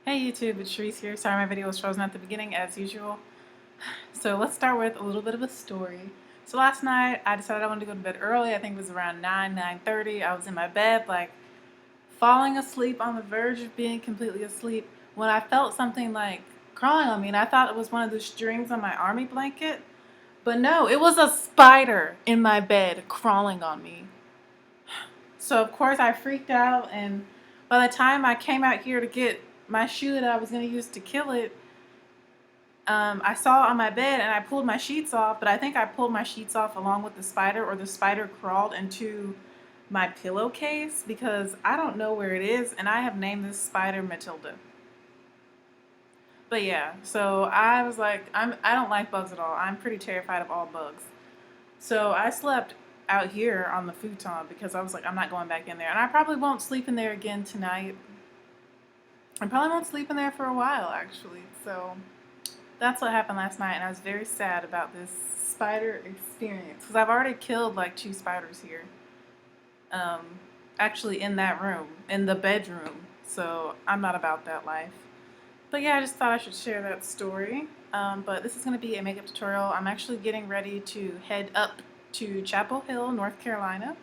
Hey YouTube, it's Cherise here. Sorry my video was frozen at the beginning as usual. So let's start with a little bit of a story. So last night I decided I wanted to go to bed early. I think it was around 9:30. I was in my bed like falling asleep on the verge of being completely asleep when I felt something like crawling on me, and I thought it was one of the strings on my army blanket. But no, it was a spider in my bed crawling on me. So of course I freaked out, and by the time I came out here to get my shoe that I was going to use to kill it, I saw it on my bed and I pulled my sheets off, but I think I pulled my sheets off along with the spider, or the spider crawled into my pillowcase, because I don't know where it is, and I have named this spider Matilda. But yeah, so I was like, I don't like bugs at all. I'm pretty terrified of all bugs. So I slept out here on the futon because I was like, I'm not going back in there. And I probably won't sleep in there again tonight. I probably won't sleep in there for a while, actually. So that's what happened last night, and I was very sad about this spider experience because I've already killed like 2 spiders here. Actually in that room, in the bedroom. So I'm not about that life. But yeah, I just thought I should share that story. But this is going to be a makeup tutorial. I'm actually getting ready to head up to Chapel Hill, North Carolina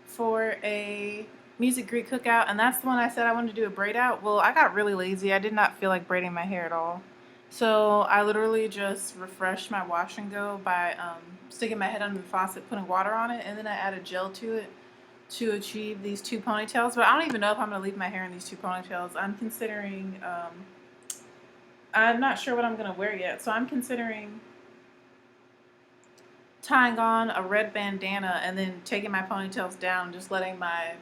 for a music Greek cookout, and that's the one I said I wanted to do a braid out. Well, I got really lazy. I did not feel like braiding my hair at all. So I literally just refreshed my wash and go by sticking my head under the faucet, putting water on it, and then I added gel to it to achieve these 2 ponytails. But I don't even know if I'm going to leave my hair in these 2 ponytails. I'm considering, I'm not sure what I'm going to wear yet, so I'm considering tying on a red bandana and then taking my ponytails down, just letting my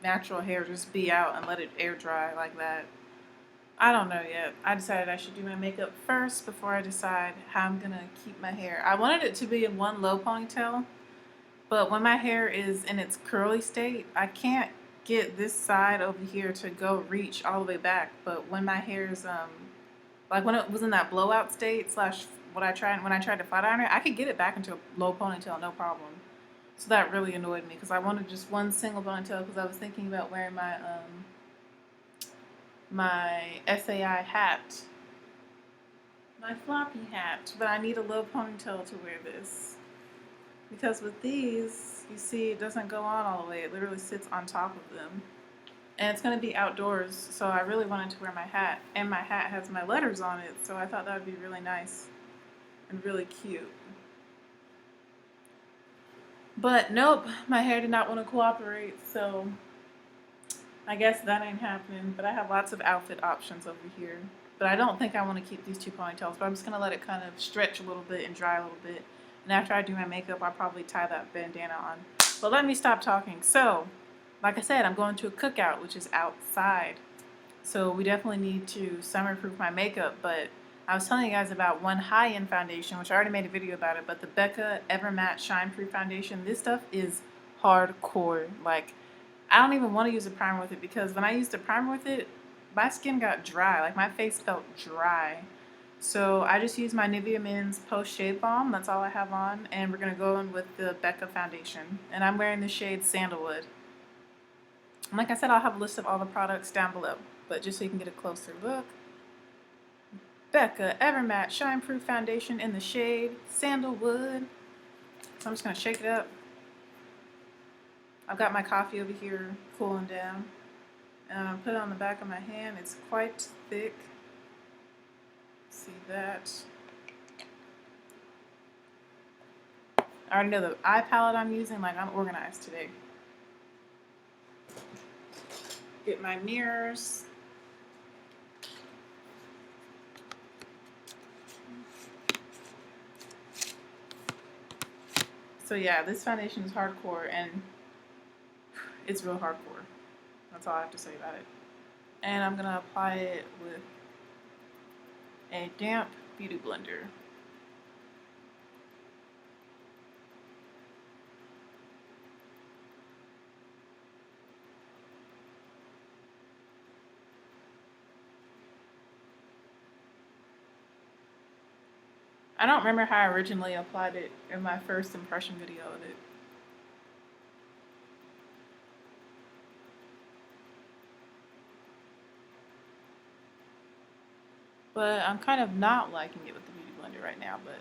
natural hair just be out and let it air dry like that. I don't know yet. I decided I should do my makeup first before I decide how I'm gonna keep my hair. I wanted it to be in one low ponytail, but when my hair is in its curly state, I can't get this side over here to go reach all the way back. But when my hair's like when it was in that blowout state slash when I tried to flat iron it, I could get it back into a low ponytail, no problem. So that really annoyed me because I wanted just one single ponytail, because I was thinking about wearing my SAI hat, my floppy hat, but I need a low ponytail to wear this, because with these, you see, it doesn't go on all the way. It literally sits on top of them, and it's going to be outdoors, so I really wanted to wear my hat, and my hat has my letters on it, so I thought that would be really nice and really cute. But nope, my hair did not want to cooperate, so I guess that ain't happening. But I have lots of outfit options over here. But I don't think I want to keep these 2 ponytails, but I'm just going to let it kind of stretch a little bit and dry a little bit. And after I do my makeup, I'll probably tie that bandana on. But let me stop talking. So, like I said, I'm going to a cookout, which is outside. So we definitely need to summer-proof my makeup. But I was telling you guys about one high-end foundation, which I already made a video about it, but the Becca Ever Matte Shine Proof Foundation. This stuff is hardcore. Like, I don't even want to use a primer with it, because when I used a primer with it, my skin got dry. Like, my face felt dry. So I just use my Nivea Men's Post Shave Balm. That's all I have on. And we're going to go in with the Becca foundation. And I'm wearing the shade Sandalwood. And like I said, I'll have a list of all the products down below. But just so you can get a closer look. Becca Ever Matte Shine Proof Foundation in the shade Sandalwood. So I'm just going to shake it up. I've got my coffee over here cooling down, and I'm going to put it on the back of my hand. It's quite thick. See that? I already know the eye palette I'm using. Like, I'm organized today. Get my mirrors. So yeah, this foundation is hardcore, and it's real hardcore. That's all I have to say about it. And I'm going to apply it with a damp beauty blender. I don't remember how I originally applied it in my first impression video of it. But I'm kind of not liking it with the Beauty Blender right now, but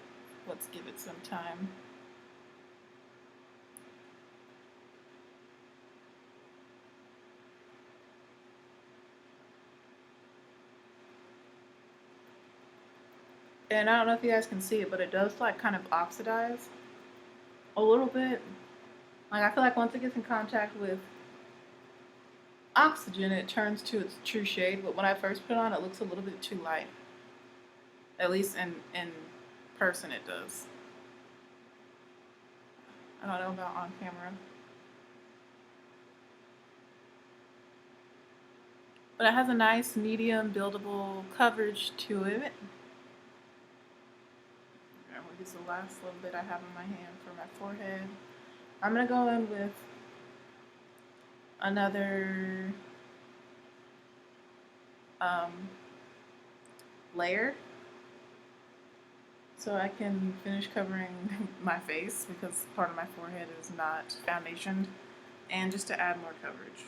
let's give it some time. And I don't know if you guys can see it, but it does like kind of oxidize a little bit. Like I feel like once it gets in contact with oxygen, it turns to its true shade. But when I first put it on, it looks a little bit too light. At least in person, it does. I don't know about on camera. But it has a nice medium buildable coverage to it. This is the last little bit I have in my hand for my forehead. I'm going to go in with another layer so I can finish covering my face because part of my forehead is not foundationed, and just to add more coverage.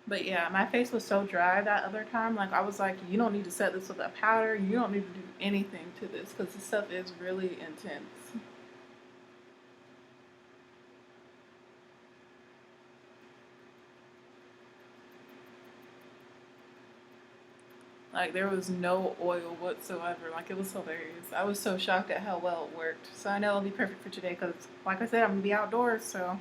But yeah, my face was so dry that other time. Like, I was like, you don't need to set this with a powder. You don't need to do anything to this because this stuff is really intense. Like, there was no oil whatsoever. Like, it was hilarious. I was so shocked at how well it worked. So I know it'll be perfect for today because, like I said, I'm going to be outdoors, so...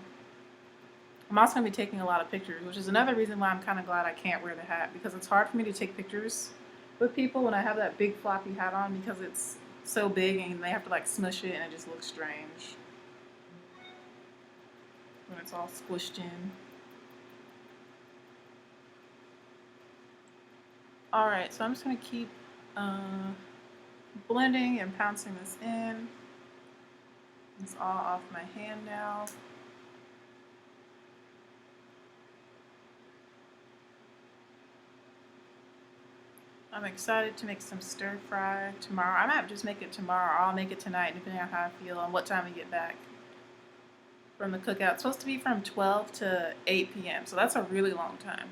I'm also going to be taking a lot of pictures, which is another reason why I'm kind of glad I can't wear the hat, because it's hard for me to take pictures with people when I have that big floppy hat on because it's so big and they have to like smush it and it just looks strange when it's all squished in. Alright, so I'm just going to keep blending and pouncing this in. It's all off my hand now. I'm excited to make some stir fry tomorrow. I might just make it tomorrow, or I'll make it tonight, depending on how I feel and what time we get back from the cookout. It's supposed to be from 12 to 8 p.m., so that's a really long time.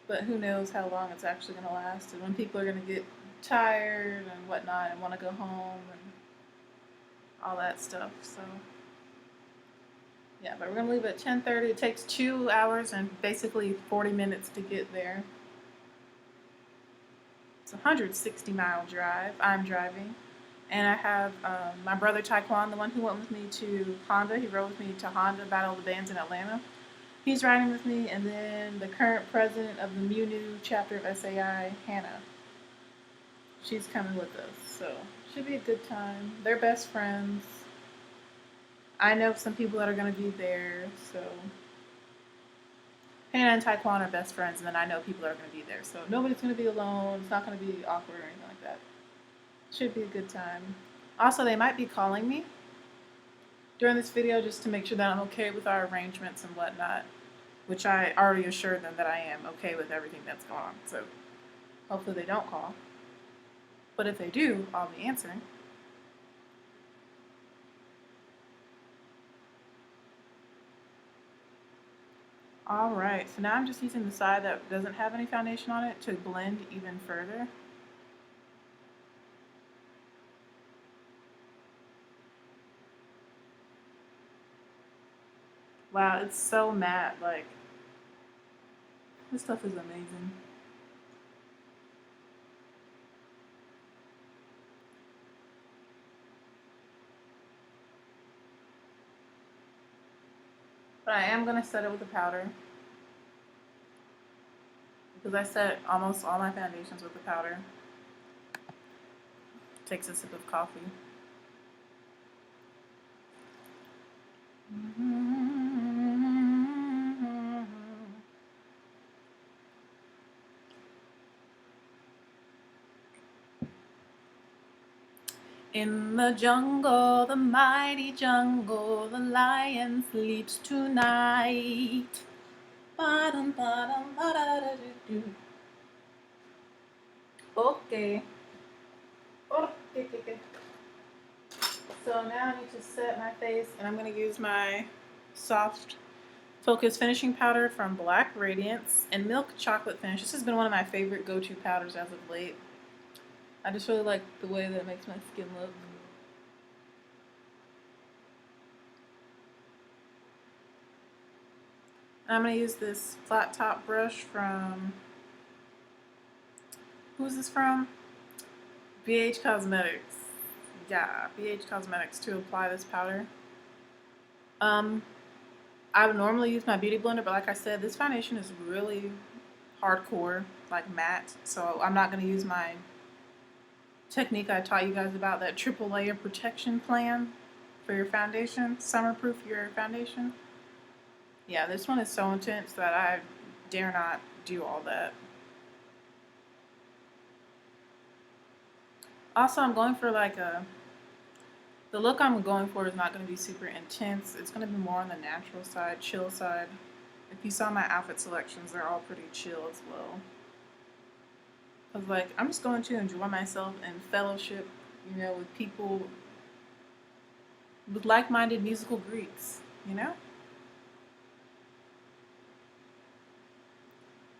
But who knows how long it's actually going to last, and when people are going to get tired and whatnot and want to go home and all that stuff. So yeah, but we're going to leave it at 10:30. It takes 2 hours and basically 40 minutes to get there. It's a 160-mile drive. I'm driving. And I have my brother Taekwon, the one who went with me to Honda. He rode with me to Honda, Battle of the Bands in Atlanta. He's riding with me. And then the current president of the Untitled Chapter of SAI, Hannah. She's coming with us. So should be a good time. They're best friends. I know some people that are going to be there. So Hannah and Taekwon are best friends, and then I know people that are going to be there. So nobody's going to be alone. It's not going to be awkward or anything like that. Should be a good time. Also, they might be calling me during this video just to make sure that I'm okay with our arrangements and whatnot, which I already assured them that I am okay with everything that's going on. So hopefully they don't call. But if they do, I'll be answering. Alright, so now I'm just using the side that doesn't have any foundation on it to blend even further. Wow, it's so matte, like, this stuff is amazing. But I am going to set it with a powder, because I set almost all my foundations with a powder. Takes a sip of coffee. In the jungle, the mighty jungle, the lion sleeps tonight. Bottom, bottom, ba-da-da-do-do. Okay. Okay, okay, okay. So now I need to set my face, and I'm going to use my soft focus finishing powder from Black Radiance and Milk Chocolate Finish. This has been one of my favorite go-to powders as of late. I just really like the way that it makes my skin look. I'm going to use this flat top brush from, who's this from? BH Cosmetics. Yeah, BH Cosmetics to apply this powder. I would normally use my beauty blender, but like I said, this foundation is really hardcore, like matte. So I'm not going to use my technique I taught you guys about, that triple layer protection plan for your foundation, summer proof your foundation. Yeah, this one is so intense that I dare not do all that. Also, I'm going for like the look I'm going for is not going to be super intense. It's going to be more on the natural side, chill side. If you saw my outfit selections, they're all pretty chill as well. Because, like, I'm just going to enjoy myself and fellowship, you know, with people with like-minded musical Greeks, you know?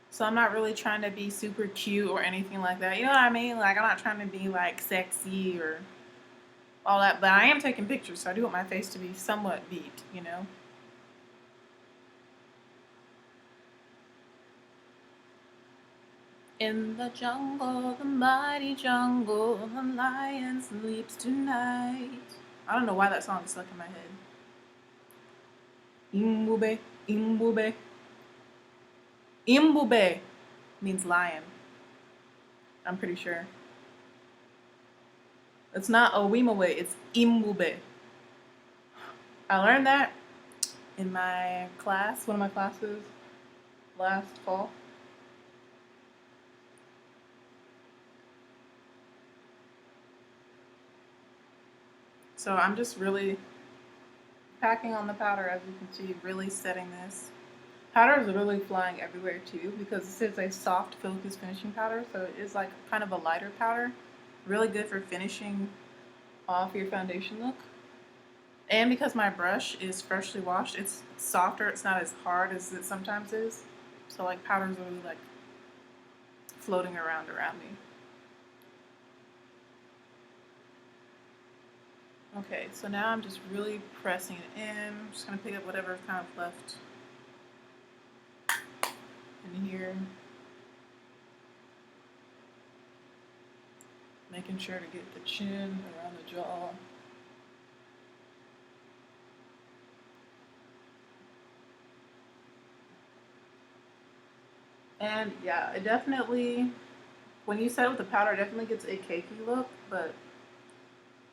So I'm not really trying to be super cute or anything like that. You know what I mean? Like, I'm not trying to be, like, sexy or all that. But I am taking pictures, so I do want my face to be somewhat beat, you know? In the jungle, the mighty jungle, the lion sleeps tonight. I don't know why that song is stuck in my head. Imbube, imbube. Imbube means lion. I'm pretty sure. It's not Owimawe, it's imbube. I learned that in my class, one of my classes last fall. So I'm just really packing on the powder, as you can see, really setting this. Powder is literally flying everywhere too, because this is a soft focus finishing powder, so it is like kind of a lighter powder. Really good for finishing off your foundation look. And because my brush is freshly washed, it's softer, it's not as hard as it sometimes is. So like powder's really like floating around me. Okay, so now I'm just really pressing it in. I'm just gonna pick up whatever's kind of left in here. Making sure to get the chin around the jaw. And yeah, it definitely, when you set it with the powder, it definitely gets a cakey look, but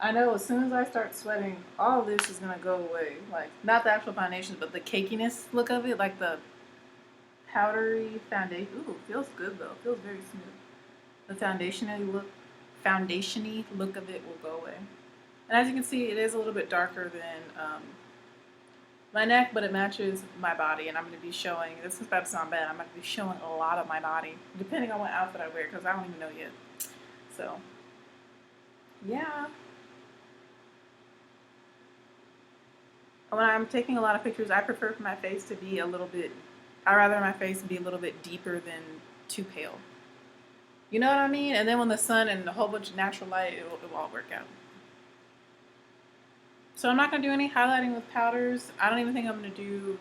I know as soon as I start sweating, all of this is gonna go away. Like, not the actual foundation, but the cakiness look of it, like the powdery foundation. Ooh, feels good though. Feels very smooth. The foundation-y look of it will go away. And as you can see, it is a little bit darker than my neck, but it matches my body, and I'm going to be showing, this is about to sound bad, I'm going to be showing a lot of my body, depending on what outfit I wear, because I don't even know yet. So, yeah. When I'm taking a lot of pictures, I prefer for my face to be a little bit, I'd rather my face be a little bit deeper than too pale. You know what I mean? And then when the sun and a whole bunch of natural light, it will all work out. So I'm not going to do any highlighting with powders. I don't even think I'm going to do,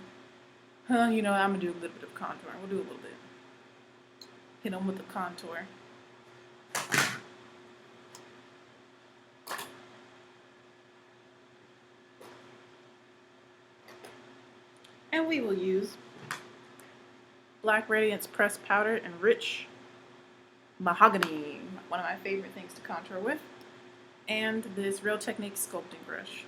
you know, I'm going to do a little bit of contour. We'll do a little bit. Hit them with the contour. And we will use Black Radiance Pressed Powder and Rich Mahogany, one of my favorite things to contour with, and this Real Technique sculpting brush.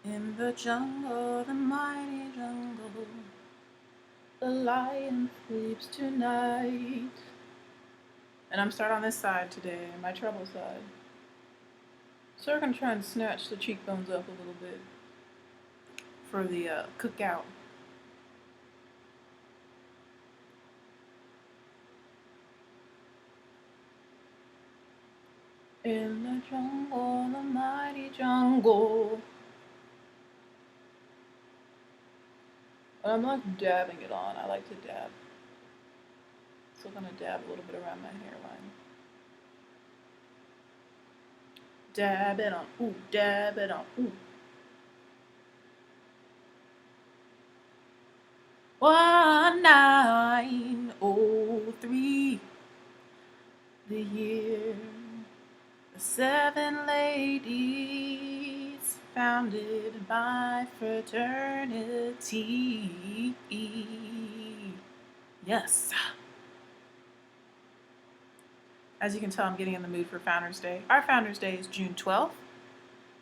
In the jungle, the mighty jungle, the lion sleeps tonight. And I'm starting on this side today, my treble side. So we're going to try and snatch the cheekbones up a little bit. for the cookout. In the jungle, the mighty jungle. I'm like dabbing it on. I like to dab. So I'm gonna dab a little bit around my hairline. Dab it on. Ooh, dab it on. Ooh. 1903, the year the 7 ladies founded my fraternity. Yes. As you can tell, I'm getting in the mood for Founders Day. Our Founders Day is June 12th,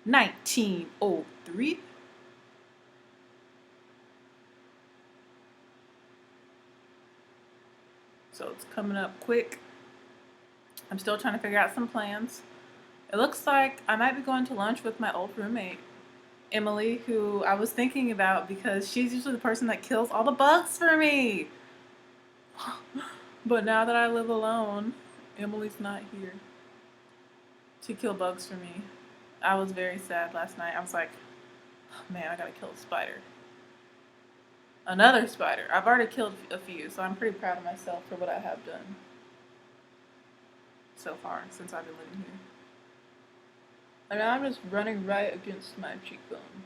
1903. So it's coming up quick. I'm still trying to figure out some plans. It looks like I might be going to lunch with my old roommate, Emily, who I was thinking about because she's usually the person that kills all the bugs for me. But now that I live alone, Emily's not here to kill bugs for me. I was very sad last night. I was like, oh, man, I gotta kill a spider. Another spider. I've already killed a few, so I'm pretty proud of myself for what I have done so far since I've been living here. And I'm just running right against my cheekbone.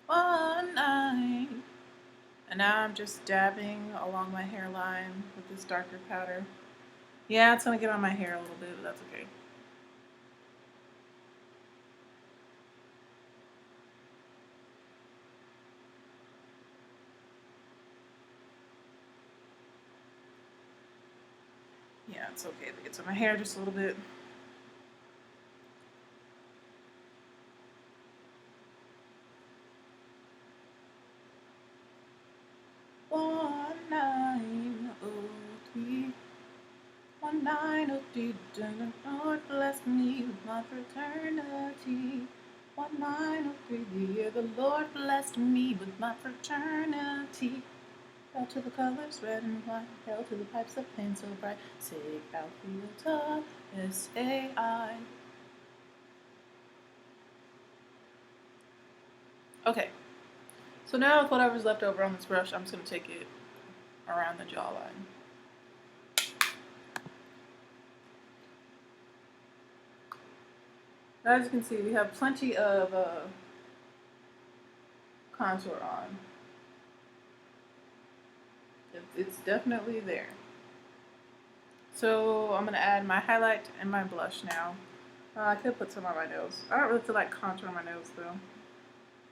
One night. And now I'm just dabbing along my hairline with this darker powder. Yeah, it's gonna get on my hair a little bit, but that's okay. Yeah, it's okay if it gets on my hair just a little bit. One 1903, the Lord blessed me with my fraternity. 1903, the year the Lord blessed me with my fraternity. Held to the colors red and white, held to the pipes of pain so bright. Say out Alpha, S-A-I. Okay, so now with whatever's left over on this brush, I'm just going to take it around the jawline. As you can see, we have plenty of contour on. It's definitely there. So I'm going to add my highlight and my blush now. I could put some on my nose. I don't really feel like contouring my nose though.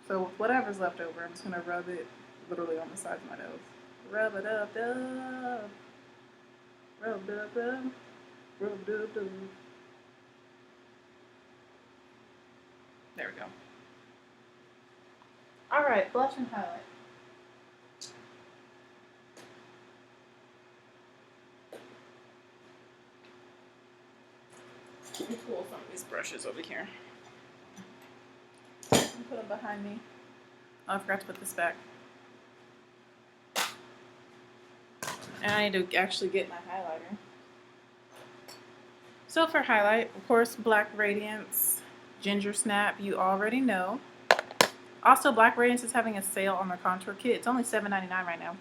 So with whatever's left over, I'm just going to rub it literally on the sides of my nose. Rub it up, up. Rub it up, up. Rub it up, up. There we go. Alright, blush and highlight. Let me pull some of these brushes over here. Put them behind me. Oh, I forgot to put this back. And I need to actually get my highlighter. So for highlight, of course, Black Radiance, Gingersnap, you already know. Also, Black Radiance is having a sale on their contour kit. It's only $7.99 right now.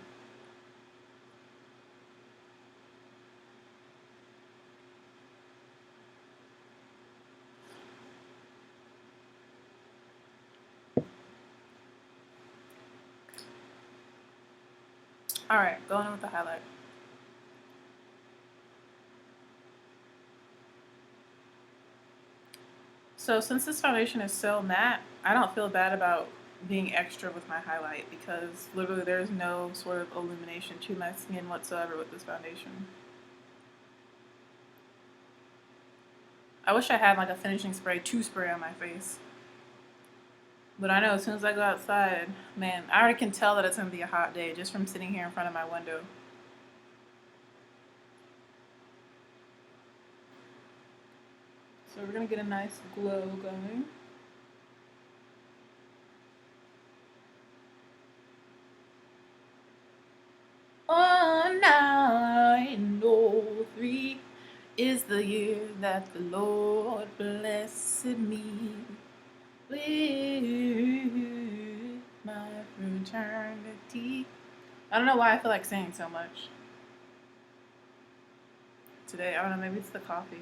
Alright, going in with the highlight. So since this foundation is so matte, I don't feel bad about being extra with my highlight because literally there's no sort of illumination to my skin whatsoever with this foundation. I wish I had like a finishing spray to spray on my face. But I know as soon as I go outside, man, I already can tell that it's going to be a hot day just from sitting here in front of my window. So we're gonna get a nice glow going. Oh, 903 is the year that the Lord blessed me with my fraternity. I don't know why I feel like singing so much today. I don't know, maybe it's the coffee.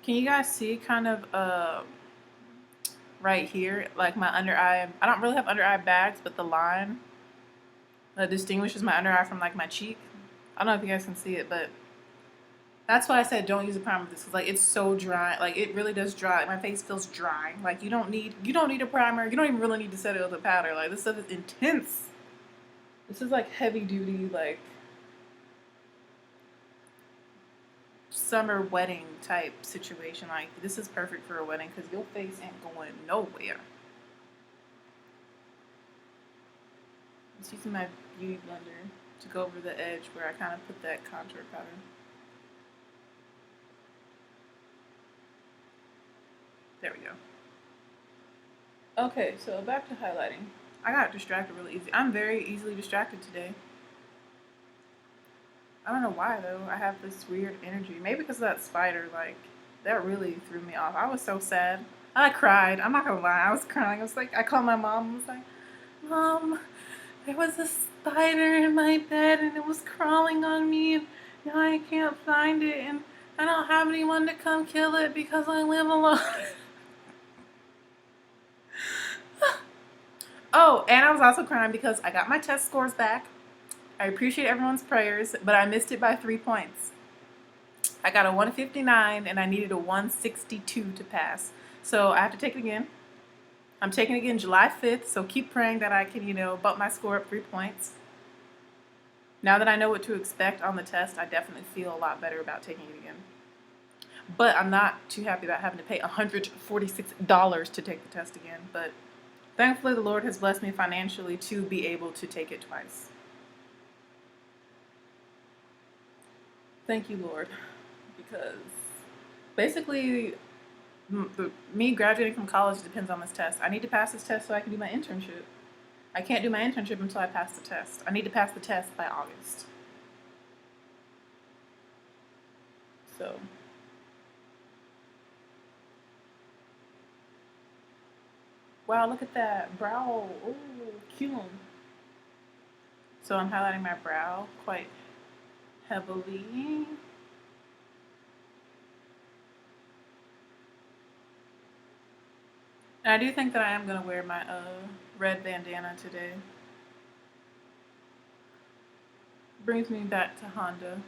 Can you guys see kind of right here, like my under eye? I don't really have under eye bags, but the line that distinguishes my under eye from like my cheek. I don't know if you guys can see it, but that's why I said don't use a primer with this, because like it's so dry. Like it really does dry. Like, my face feels dry. Like you don't need a primer. You don't even really need to set it with a powder. Like this stuff is intense. This is like heavy duty, like summer wedding type situation. Like this is perfect for a wedding because your face ain't going nowhere. Just using my beauty blender to go over the edge where I kind of put that contour powder. There we go. Okay, so back to highlighting. I got distracted really easy. I'm very easily distracted today. I don't know why though. I have this weird energy. Maybe because of that spider. Like that really threw me off. I was so sad. I cried. I'm not gonna lie. I was crying. I was like, I called my mom. I was like, Mom, there was a spider in my bed and it was crawling on me and now I can't find it and I don't have anyone to come kill it because I live alone. Oh, and I was also crying because I got my test scores back. I appreciate everyone's prayers, but I missed it by 3 points. I got a 159 and I needed a 162 to pass. So I have to take it again. I'm taking it again July 5th, so keep praying that I can, bump my score up 3 points. Now that I know what to expect on the test, I definitely feel a lot better about taking it again. But I'm not too happy about having to pay $146 to take the test again. But thankfully, the Lord has blessed me financially to be able to take it twice. Thank you, Lord. Because basically, me graduating from college depends on this test. I need to pass this test so I can do my internship. I can't do my internship until I pass the test. I need to pass the test by August. So, wow, look at that brow. Oh, cute. So I'm highlighting my brow quite heavily. And I do think that I am going to wear my red bandana today. Brings me back to Honda.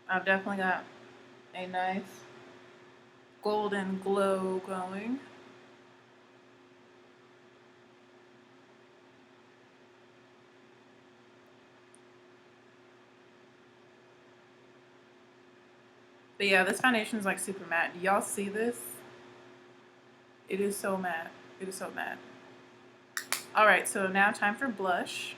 I've definitely got a nice golden glow going. But yeah, this foundation is like super matte. Do y'all see this? It is so matte. It is so matte. Alright, so now time for blush.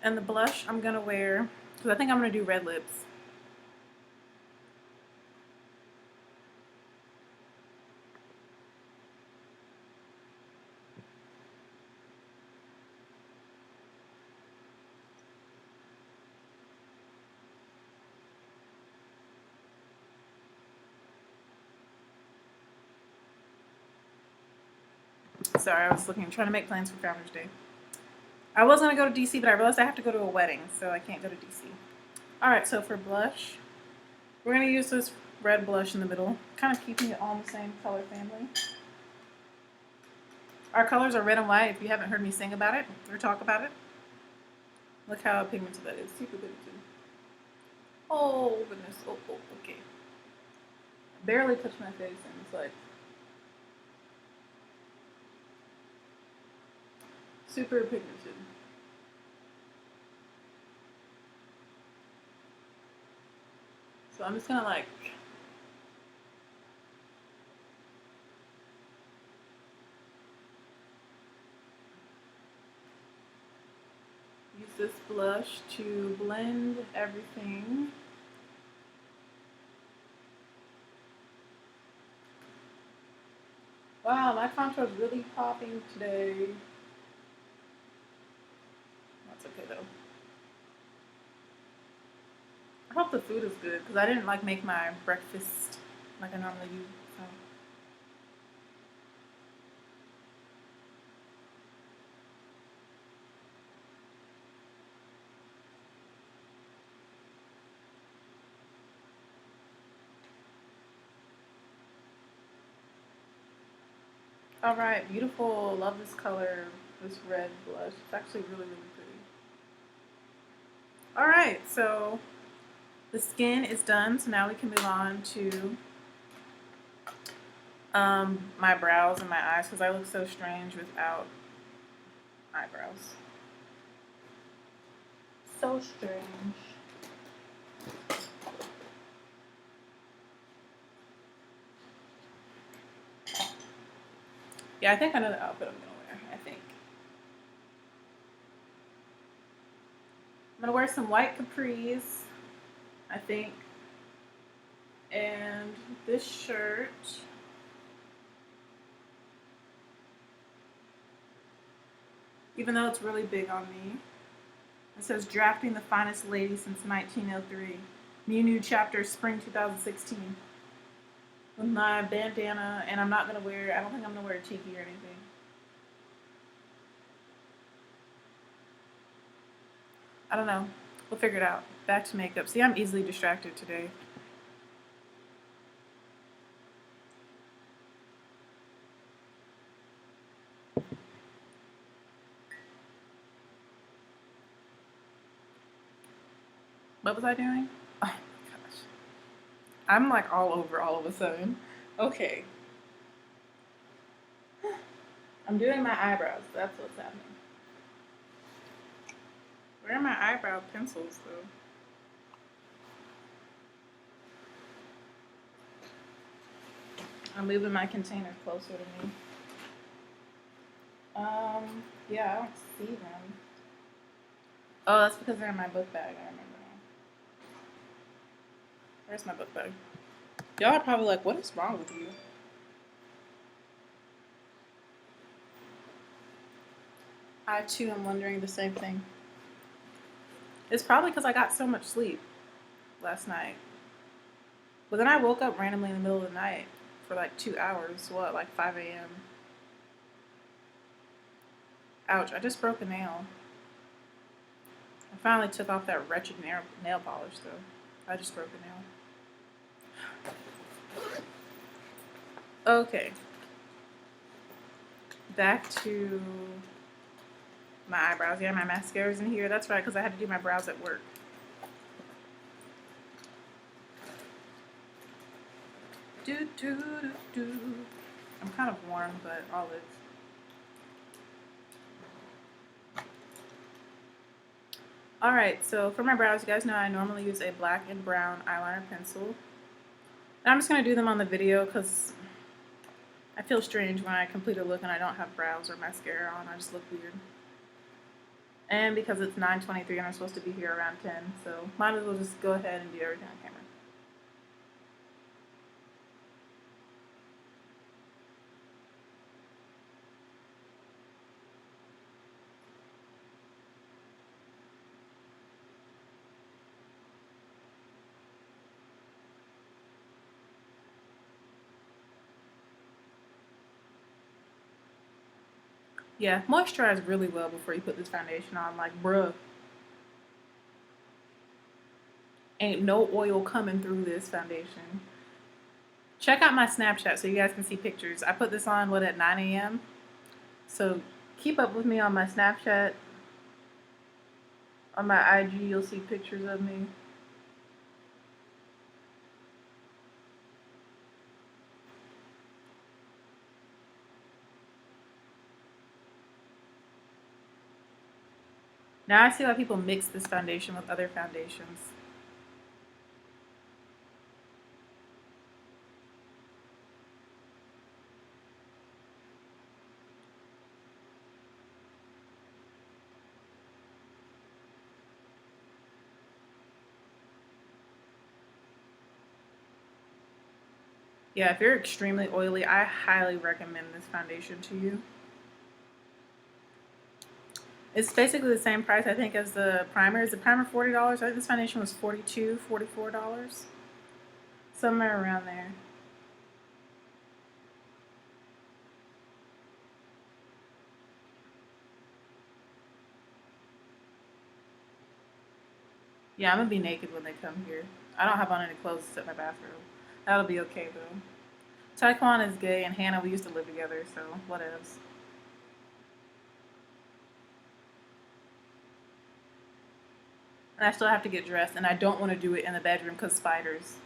And the blush I'm going to wear, because I think I'm going to do red lips. Sorry, I was trying to make plans for Founders Day. I was going to go to DC, but I realized I have to go to a wedding, so I can't go to DC. Alright, so for blush, we're going to use this red blush in the middle, kind of keeping it all in the same color family. Our colors are red and white, if you haven't heard me sing about it or talk about it. Look how pigmented that is, super pigmented. Oh, goodness, oh, okay. Barely touched my face and it's like super pigmented. So I'm just gonna like use this blush to blend everything. Wow, my contour is really popping today. That's okay though. I hope the food is good because I didn't like make my breakfast like I normally do. So. All right, beautiful. Love this color, this red blush. It's actually really, really pretty. All right, so the skin is done. So now we can move on to my brows and my eyes because I look so strange without eyebrows. So strange. Yeah, I think I know the outfit I'm gonna wear. I think I'm gonna wear some white capris, I think, and this shirt. Even though it's really big on me. It says drafting the finest lady since 1903. New chapter spring 2016. With my bandana, and I'm not gonna wear, I don't think I'm gonna wear a cheeky or anything. I don't know. We'll figure it out. Back to makeup. See, I'm easily distracted today. What was I doing? Oh my gosh. I'm like all over all of a sudden. Okay. I'm doing my eyebrows. That's what's happening. Where are my eyebrow pencils though? I'm moving my container closer to me. Yeah, I don't see them. Oh, that's because they're in my book bag. I remember now. Where's my book bag? Y'all are probably like, what is wrong with you? I too am wondering the same thing. It's probably because I got so much sleep last night. But then I woke up randomly in the middle of the night for like 2 hours. What, like 5 a.m.? Ouch, I just broke a nail. I finally took off that wretched nail polish though. I just broke a nail. Okay. Back to my eyebrows. Yeah, my mascara's in here. That's right, because I had to do my brows at work. I'm kind of warm, but olive. Alright, so for my brows, you guys know I normally use a black and brown eyeliner pencil. And I'm just going to do them on the video because I feel strange when I complete a look and I don't have brows or mascara on. I just look weird. And because it's 9:23 and I'm supposed to be here around 10, so might as well just go ahead and do everything on camera. Yeah, moisturize really well before you put this foundation on. Like, bruh, ain't no oil coming through this foundation. Check out my Snapchat so you guys can see pictures. I put this on, at 9 a.m.? So keep up with me on my Snapchat. On my IG, you'll see pictures of me. Now I see why people mix this foundation with other foundations. Yeah, if you're extremely oily, I highly recommend this foundation to you. It's basically the same price, I think, as the primer. Is the primer $40? I think this foundation was $42, $44. Somewhere around there. Yeah, I'm gonna be naked when they come here. I don't have on any clothes except my bathrobe. That'll be okay though. Taekwon is gay and Hannah, we used to live together, so whatevs. And I still have to get dressed, and I don't want to do it in the bedroom because spiders.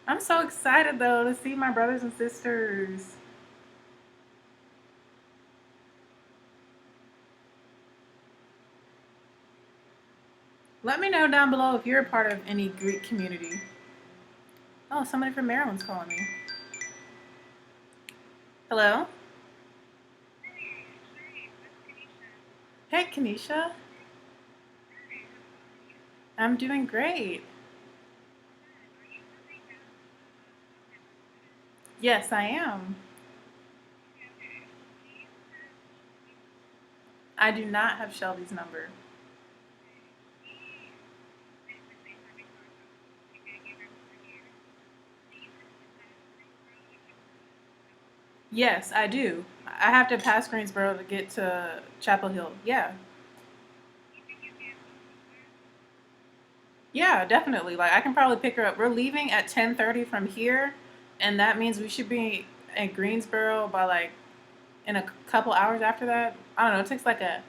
I'm so excited though to see my brothers and sisters. Let me know down below if you're a part of any Greek community. Oh, somebody from Maryland's calling me. Hello? Hey, Kanisha. I'm doing great. Yes, I am. I do not have Shelby's number. Yes, I do. I have to pass Greensboro to get to Chapel Hill. Yeah. Yeah, definitely. Like I can probably pick her up. We're leaving at 10:30 from here, and that means we should be in Greensboro by like in a couple hours after that. I don't know. It takes like a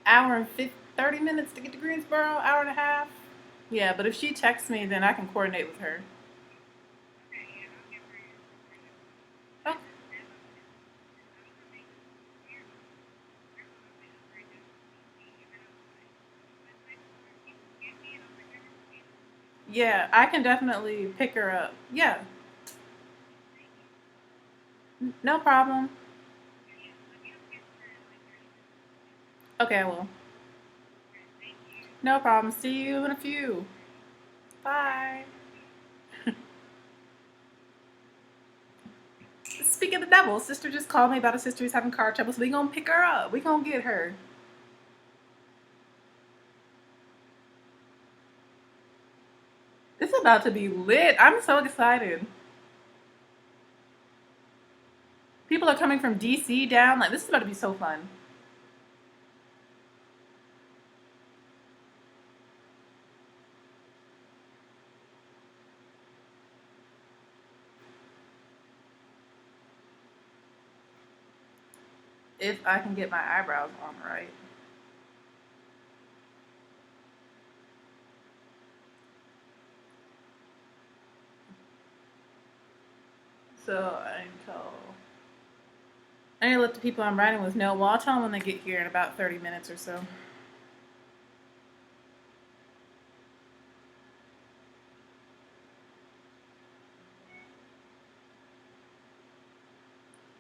hour and 30 minutes to get to Greensboro, hour and a half. Yeah, but if she texts me, then I can coordinate with her. Oh, yeah, I can definitely pick her up. Yeah, no problem. Okay, I will. No problem. See you in a few. Bye. Speaking of the devil, sister just called me about a sister who's having car trouble, so we gonna pick her up. We gonna get her. It's about to be lit. I'm so excited. People are coming from DC down. Like, this is about to be so fun. If I can get my eyebrows on right. So I need to let the people I'm riding with know. Well, I'll tell them when they get here in about 30 minutes or so.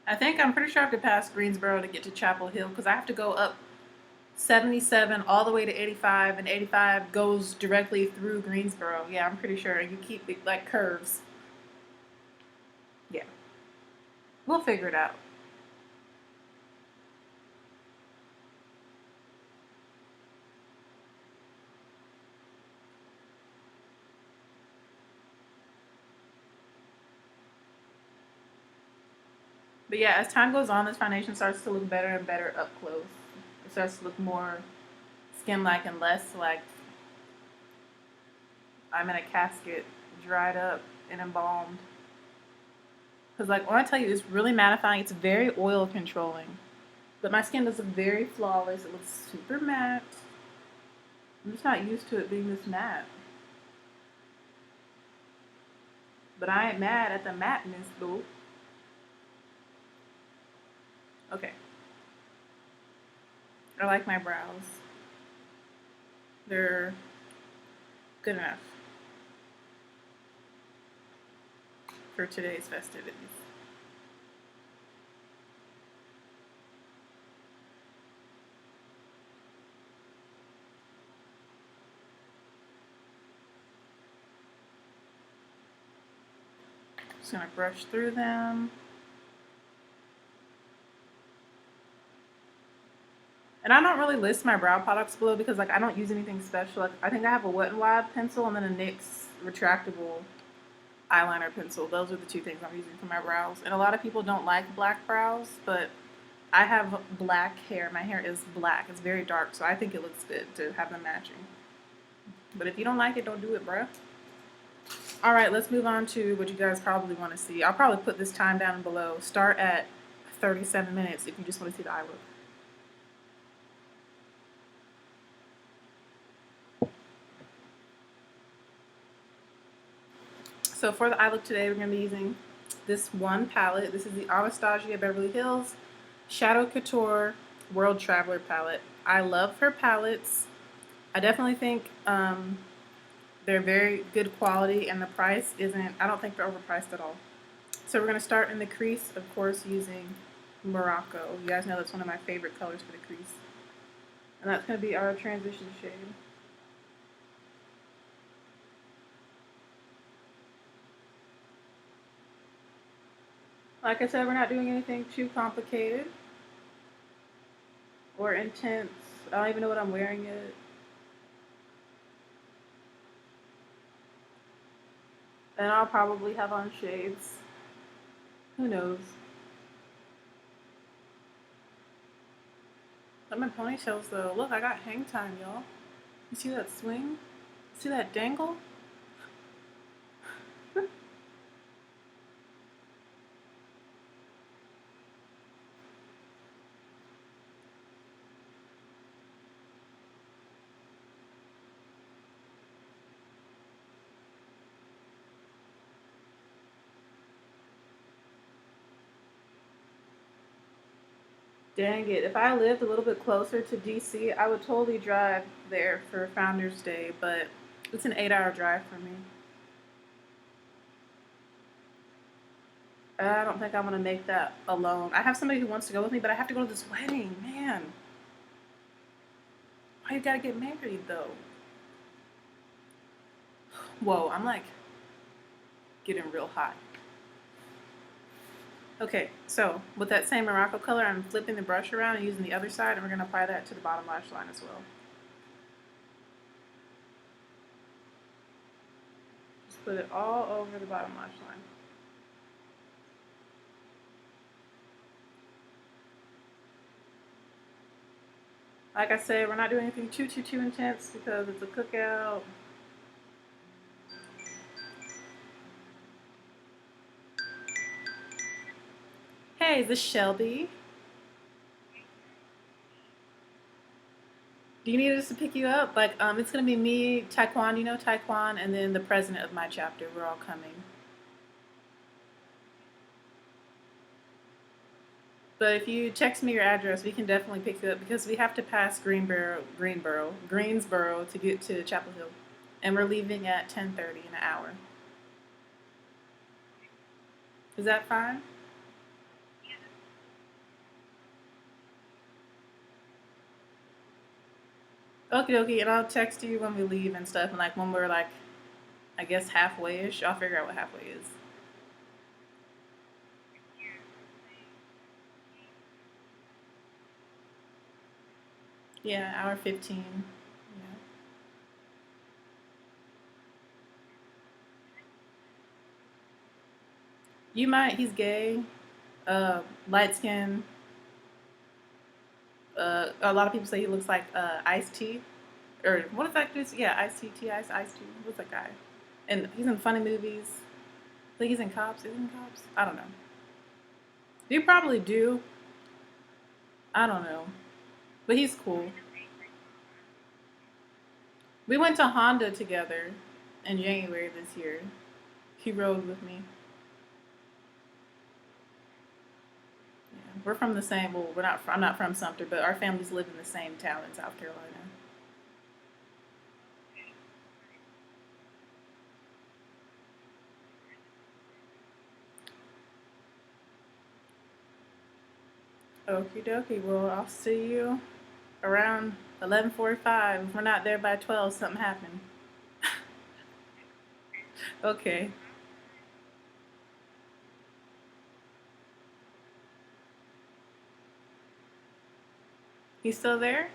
I think I'm pretty sure I have to pass Greensboro to get to Chapel Hill because I have to go up 77 all the way to 85, and 85 goes directly through Greensboro. Yeah, I'm pretty sure. You keep it like curves. Yeah, we'll figure it out. But yeah, as time goes on, this foundation starts to look better and better up close. It starts to look more skin-like and less like I'm in a casket, dried up and embalmed. Because like when I tell you, it's really mattifying. It's very oil controlling. But my skin does look very flawless. It looks super matte. I'm just not used to it being this matte. But I ain't mad at the matteness, though. Okay. I like my brows. They're good enough for today's festivities. Just gonna brush through them. And I don't really list my brow products below because like I don't use anything special. Like I think I have a Wet n Wild pencil and then a NYX retractable eyeliner pencil. Those are the two things I'm using for my brows. And a lot of people don't like black brows, but I have black hair. My hair is black. It's very dark, so I think it looks good to have them matching. But if you don't like it, don't do it, bruh. All right, let's move on to what you guys probably want to see. I'll probably put this time down below. Start at 37 minutes if you just want to see the eye look. So for the eye look today, we're going to be using this one palette. This is the Anastasia Beverly Hills Shadow Couture World Traveler palette. I love her palettes. I definitely think they're very good quality, and the price isn't, I don't think they're overpriced at all. So we're going to start in the crease, of course, using Morocco. You guys know that's one of my favorite colors for the crease. And that's going to be our transition shade. Like I said, we're not doing anything too complicated or intense. I don't even know what I'm wearing yet. And I'll probably have on shades. Who knows? But my ponytails though, look, I got hang time, y'all. You see that swing? See that dangle? Dang it. If I lived a little bit closer to DC, I would totally drive there for Founders Day, but it's an 8-hour drive for me. I don't think I'm going to make that alone. I have somebody who wants to go with me, but I have to go to this wedding. Man. Why you gotta get married, though? Whoa, I'm like getting real hot. Okay, so with that same Morocco color, I'm flipping the brush around and using the other side, and we're going to apply that to the bottom lash line as well. Just put it all over the bottom lash line. Like I said, we're not doing anything too intense because it's a cookout. Hey, is this Shelby? Do you need us to pick you up? Like, it's gonna be me, Taekwon, you know Taekwon, and then the president of my chapter. We're all coming. But if you text me your address, we can definitely pick you up because we have to pass Greensboro to get to Chapel Hill, and we're leaving at 10:30 in an hour. Is that fine? Okie dokie, and I'll text you when we leave and stuff, and like when we're like, I guess halfway-ish. I'll figure out what halfway is. Yeah, hour 15. Yeah. You might. He's gay. Light skin. A lot of people say he looks like Ice T, or what is that dude? Yeah, Ice T, T Ice, Ice T. What's that guy? And he's in funny movies. I think he's in Cops. Is he in Cops? I don't know. You probably do. I don't know, but he's cool. We went to Honda together in January this year. He rode with me. Yeah, We're from the same. Well, we're not. I'm not from Sumter, but our families live in the same town in South Carolina. Okie dokie. Well, I'll see you around 11:45. If we're not there by 12, something happened. Okay. You still there?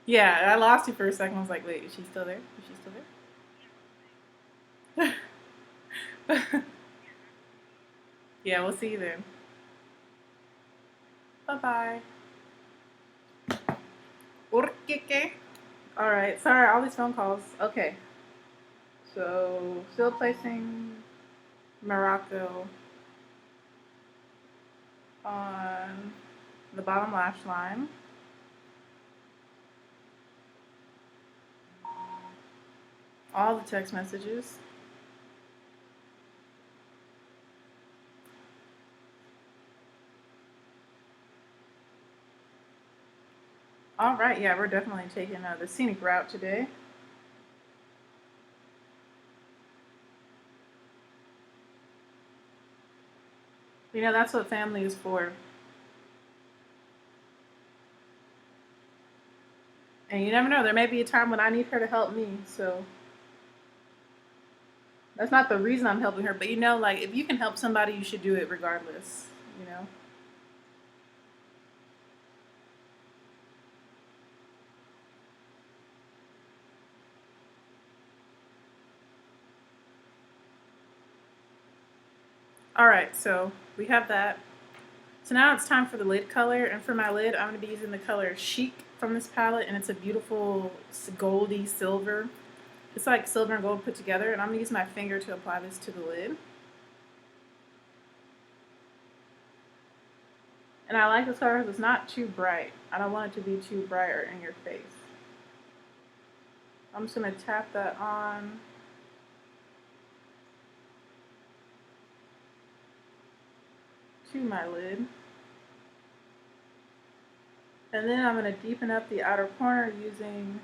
Yeah, I lost you for a second. I was like, wait, is she still there? Is she still there? Yeah, we'll see you then. Bye bye. Urkike. All right. Sorry, all these phone calls. Okay. So, still placing Morocco on the bottom lash line. All the text messages. All right, yeah, we're definitely taking the scenic route today. You know, that's what family is for. And you never know, there may be a time when I need her to help me, so that's not the reason I'm helping her, but you know, like, if you can help somebody, you should do it regardless, you know? Alright, so we have that. So now it's time for the lid color, and for my lid, I'm going to be using the color Chic from this palette, and it's a beautiful goldy silver. It's like silver and gold put together, and I'm going to use my finger to apply this to the lid. And I like this color because it's not too bright. I don't want it to be too bright or in your face. I'm just going to tap that on. To my lid. And then I'm going to deepen up the outer corner using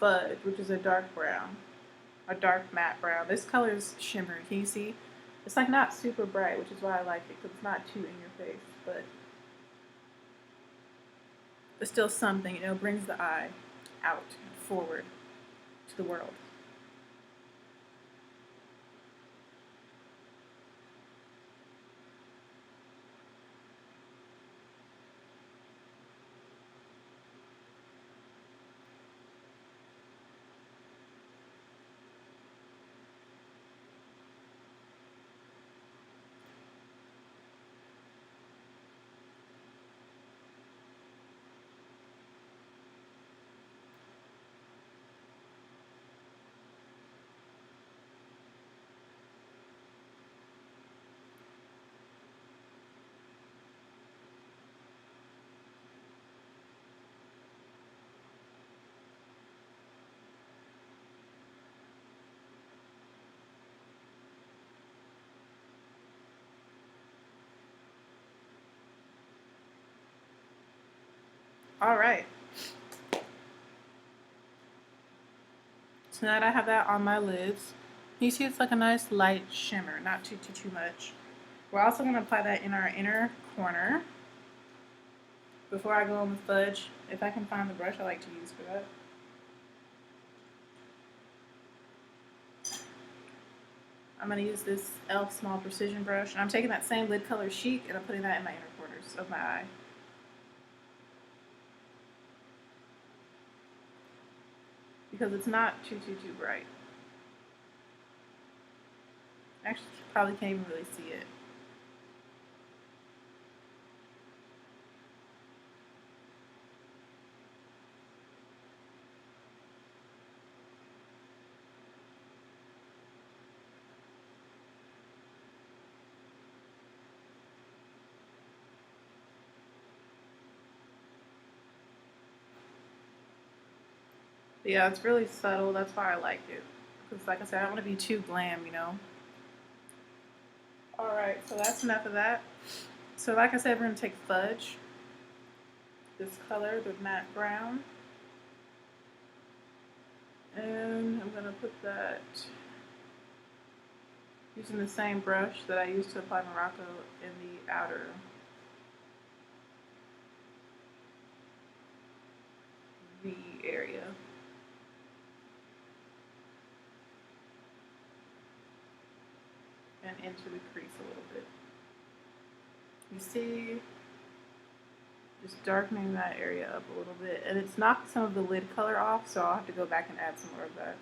Fudge, which is a dark brown. A dark matte brown. This color is shimmery. Can you see? It's like not super bright, which is why I like it, because it's not too in your face, but it's still something, you know, brings the eye out and forward to the world. All right. So now that I have that on my lids, you see it's like a nice light shimmer, not too much. We're also going to apply that in our inner corner. Before I go in with Fudge, if I can find the brush I like to use for that. I'm going to use this e.l.f. small precision brush, and I'm taking that same lid color Chic, and I'm putting that in my inner corners of my eye. Because it's not too bright. Actually, you probably can't even really see it. But yeah, it's really subtle. That's why I like it. Because like I said, I don't want to be too glam, you know? Alright, so that's enough of that. So like I said, we're going to take Fudge, this color, the matte brown, and I'm going to put that using the same brush that I used to apply Morocco in the outer V area. And into the crease a little bit. You see, just darkening that area up a little bit. And it's knocked some of the lid color off, so I'll have to go back and add some more of that.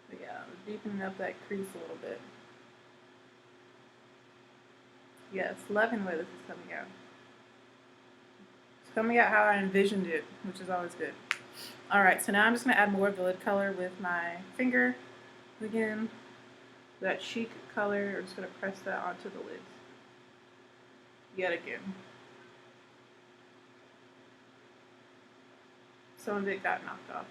But yeah, I'm deepening up that crease a little bit. Yes, loving the way this is coming out. It's coming out how I envisioned it, which is always good. Alright, so now I'm just going to add more of the lid color with my finger. Again, that Chic color, I'm just going to press that onto the lids. Yet again. Some of it got knocked off.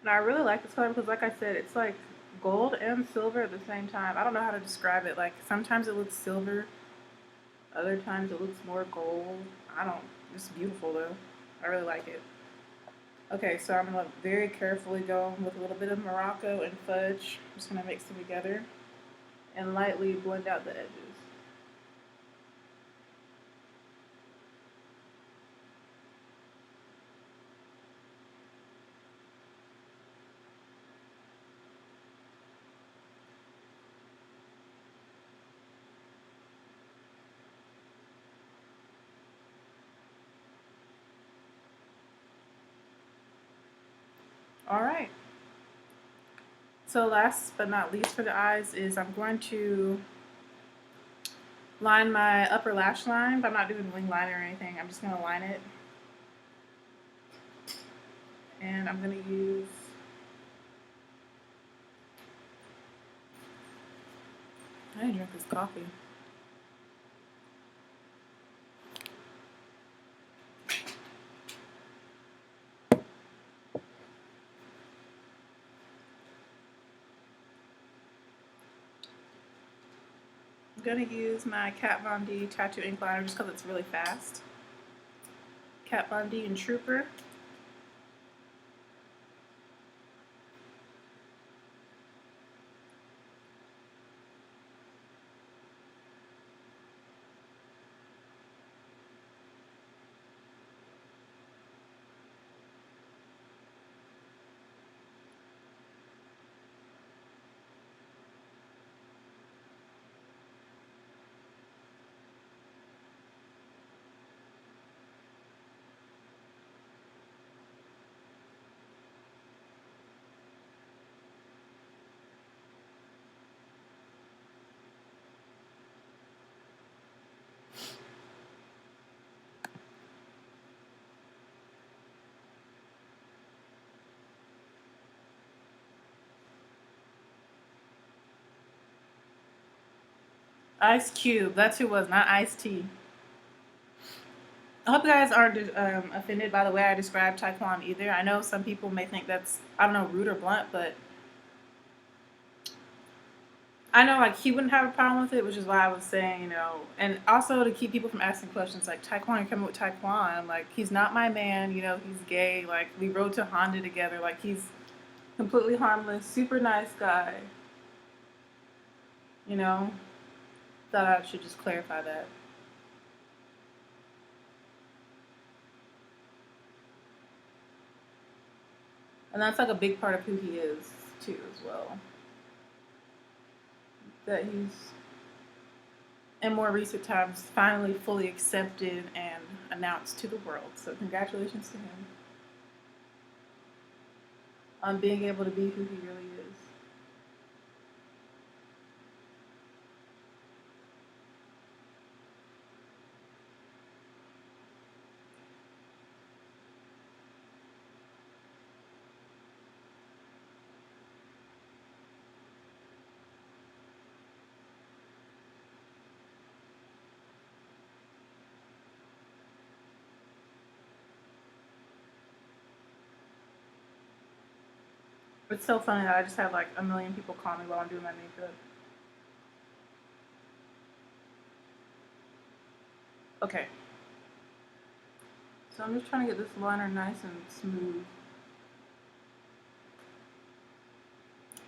And I really like this color because, like I said, it's like gold and silver at the same time. I don't know how to describe it. Like, sometimes it looks silver, other times it looks more gold. It's beautiful though. I really like it. Okay, so I'm going to very carefully go with a little bit of Morocco and Fudge. I'm just going to mix them together and lightly blend out the edges. Alright, so last but not least for the eyes is I'm going to line my upper lash line, but I'm not doing wing liner or anything. I'm just going to line it. And I'm going to use I didn't drink this coffee. I'm going to use my Kat Von D Tattoo Ink Liner just because it's really fast. Kat Von D and Trooper. Ice Cube, that's who it was, not Ice T. I hope you guys aren't offended by the way I describe Taekwon either. I know some people may think that's, I don't know, rude or blunt, but I know like he wouldn't have a problem with it, which is why I was saying, you know, and also to keep people from asking questions like, Taekwon, you're coming with Taekwon. Like, he's not my man, you know, he's gay. Like, we rode to Honda together. Like, he's completely harmless, super nice guy. You know, Thought I should just clarify that. And that's like a big part of who he is too as well. That he's in more recent times finally fully accepted and announced to the world. So congratulations to him on being able to be who he really is. It's so funny that I just have like a million people call me while I'm doing my makeup. Okay. So I'm just trying to get this liner nice and smooth.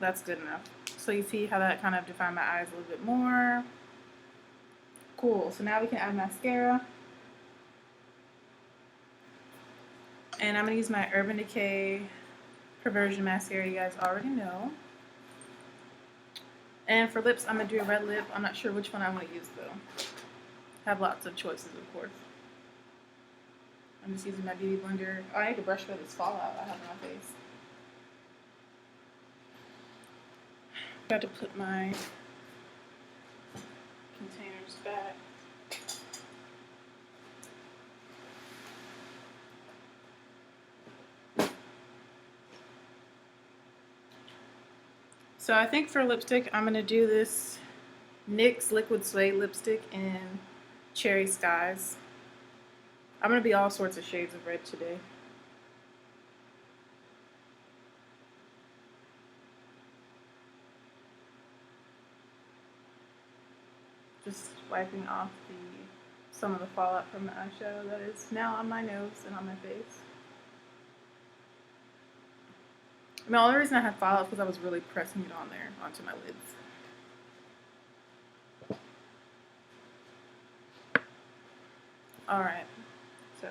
That's good enough. So you see how that kind of defined my eyes a little bit more. Cool. So now we can add mascara. And I'm going to use my Urban Decay Perversion mascara, you guys already know. And for lips, I'm going to do a red lip. I'm not sure which one I want to use though. Have lots of choices, of course. I'm just using my beauty blender. Oh, I need to brush away this fallout I have on my face. Got to put my containers back. So I think for lipstick, I'm going to do this NYX Liquid Suede lipstick in Cherry Skies. I'm going to be all sorts of shades of red today. Just wiping off some of the fallout from the eyeshadow that is now on my nose and on my face. And the only reason I had fallout is because I was really pressing it on there, onto my lids. Alright, so.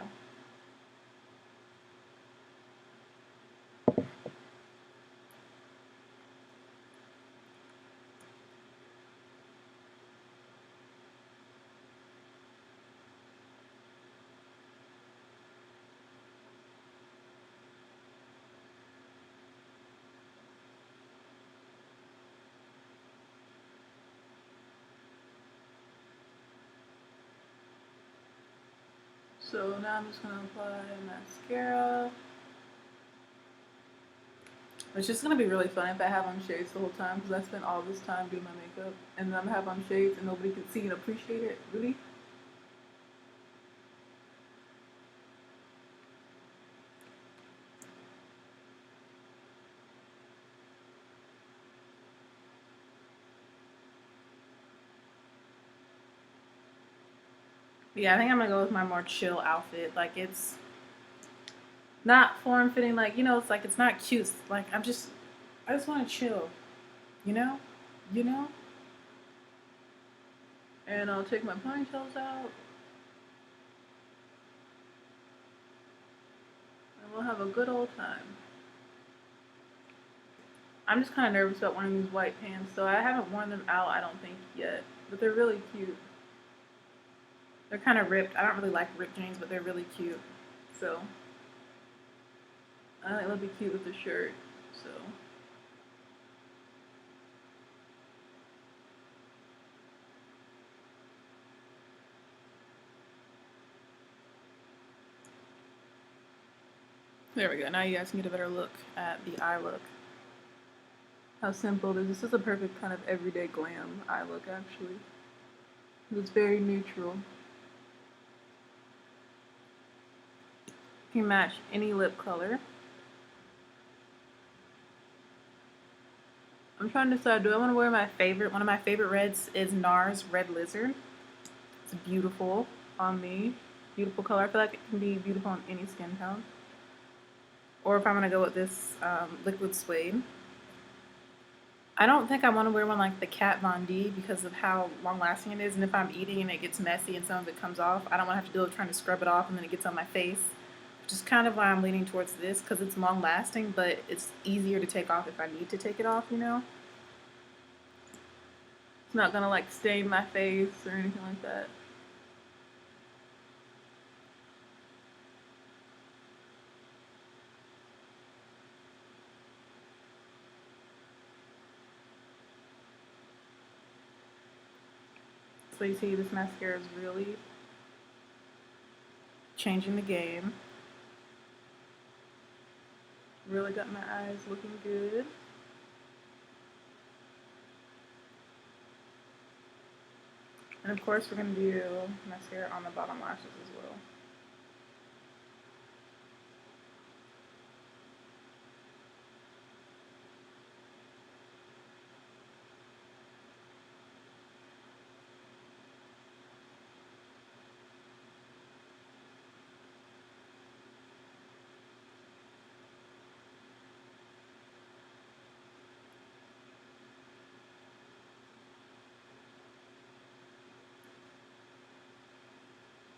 So now I'm just going to apply mascara. It's just going to be really fun if I have on shades the whole time because I spent all this time doing my makeup and then I'm have on shades and nobody can see and appreciate it. Really? Yeah, I think I'm going to go with my more chill outfit. Like it's not form-fitting, like, you know, it's like it's not cute. Like I just want to chill, you know? You know? And I'll take my ponytails out. And we'll have a good old time. I'm just kind of nervous about wearing these white pants, so I haven't worn them out, I don't think, yet. But they're really cute. They're kind of ripped. I don't really like ripped jeans, but they're really cute. So, I think they'll be cute with the shirt, so. There we go. Now you guys can get a better look at the eye look. How simple it is. This is a perfect kind of everyday glam eye look, actually. It's very neutral. You can match any lip color. I'm trying to decide, do I want to wear my favorite? One of my favorite reds is NARS Red Lizard. It's beautiful on me. Beautiful color. I feel like it can be beautiful on any skin tone. Or if I'm going to go with this Liquid Suede. I don't think I want to wear one like the Kat Von D because of how long lasting it is. And if I'm eating and it gets messy and some of it comes off, I don't want to have to deal with trying to scrub it off and then it gets on my face. Which is kind of why I'm leaning towards this because it's long lasting, but it's easier to take off if I need to take it off, you know? It's not going to like stain my face or anything like that. So you see this mascara is really changing the game. Really got my eyes looking good. And of course we're going to do mascara on the bottom lashes as well.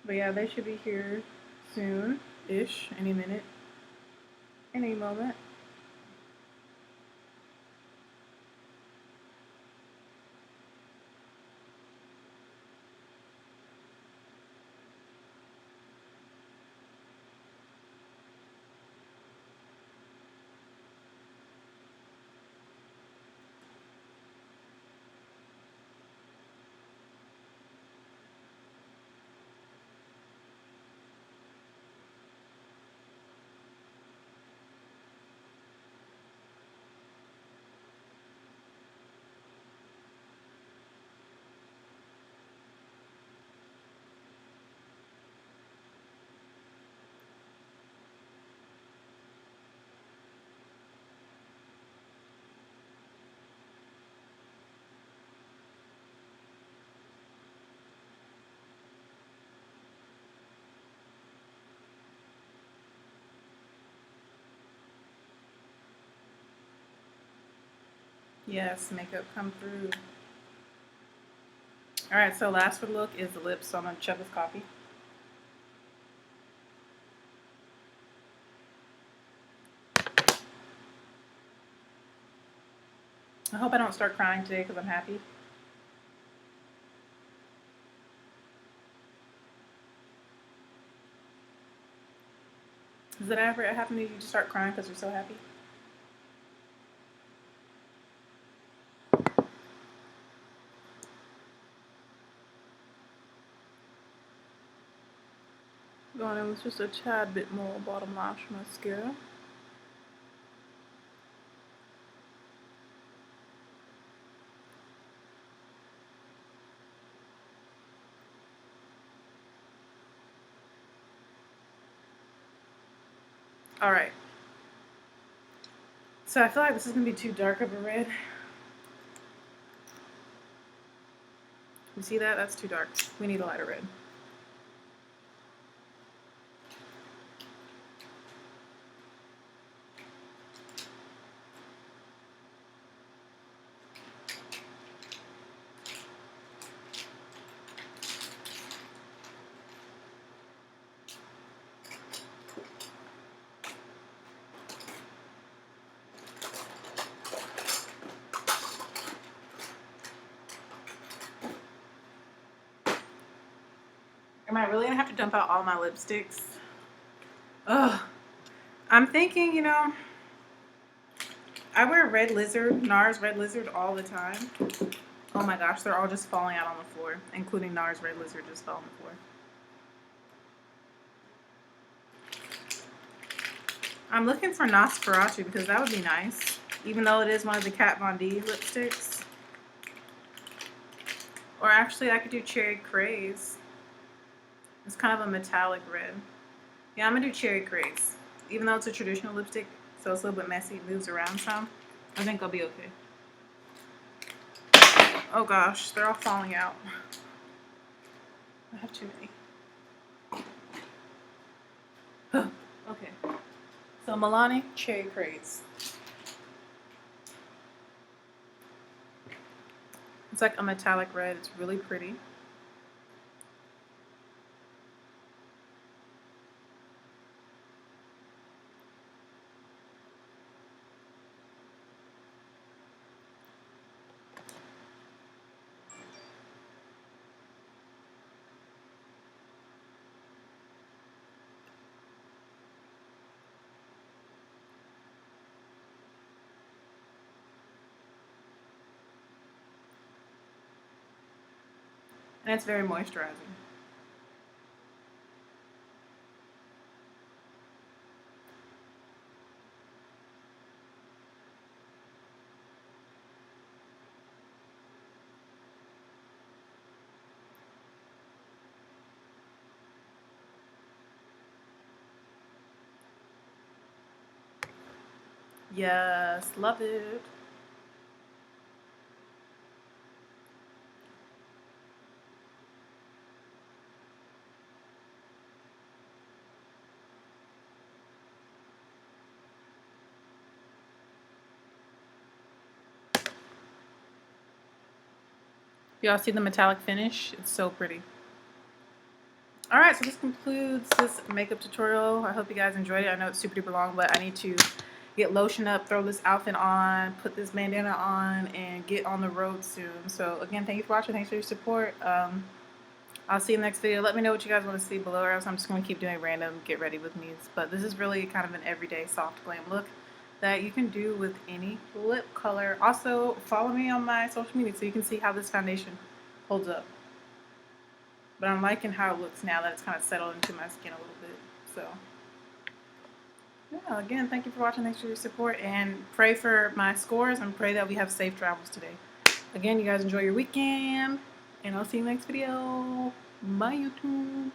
But yeah, they should be here soon-ish, any minute, any moment. Yes, makeup come through. Alright, so last for the look is the lips, so I'm going to chug this coffee. I hope I don't start crying today because I'm happy. Does it ever happen to you to start crying because you're so happy? Going in with just a tad bit more bottom lash mascara. Alright. So I feel like this is going to be too dark of a red. You see that? That's too dark. We need a lighter red. Am I really going to have to dump out all my lipsticks? Ugh. I'm thinking, you know, I wear Red Lizard, NARS Red Lizard all the time. Oh my gosh, they're all just falling out on the floor, including NARS Red Lizard just fell on the floor. I'm looking for Nosferatu because that would be nice, even though it is one of the Kat Von D lipsticks. Or actually, I could do Cherry Craze. It's kind of a metallic red. Yeah, I'm going to do Cherry Craze. Even though it's a traditional lipstick, so it's a little bit messy, it moves around some. I think I'll be okay. Oh gosh, they're all falling out. I have too many. Okay. So Milani, Cherry Craze. It's like a metallic red. It's really pretty. And it's very moisturizing. Yes, love it. Y'all see the metallic finish? It's so pretty. Alright, so this concludes this makeup tutorial. I hope you guys enjoyed it. I know it's super duper long, but I need to get lotion up, throw this outfit on, put this bandana on, and get on the road soon. So again, thank you for watching. Thanks for your support. I'll see you in the next video. Let me know what you guys want to see below, or else I'm just going to keep doing random get ready with me's. But this is really kind of an everyday soft glam look that you can do with any lip color. Also, follow me on my social media so you can see how this foundation holds up. But I'm liking how it looks now that it's kind of settled into my skin a little bit. So, yeah, again, thank you for watching. Thanks for your support. And pray for my scores and pray that we have safe travels today. Again, you guys enjoy your weekend. And I'll see you next video. Bye, YouTube.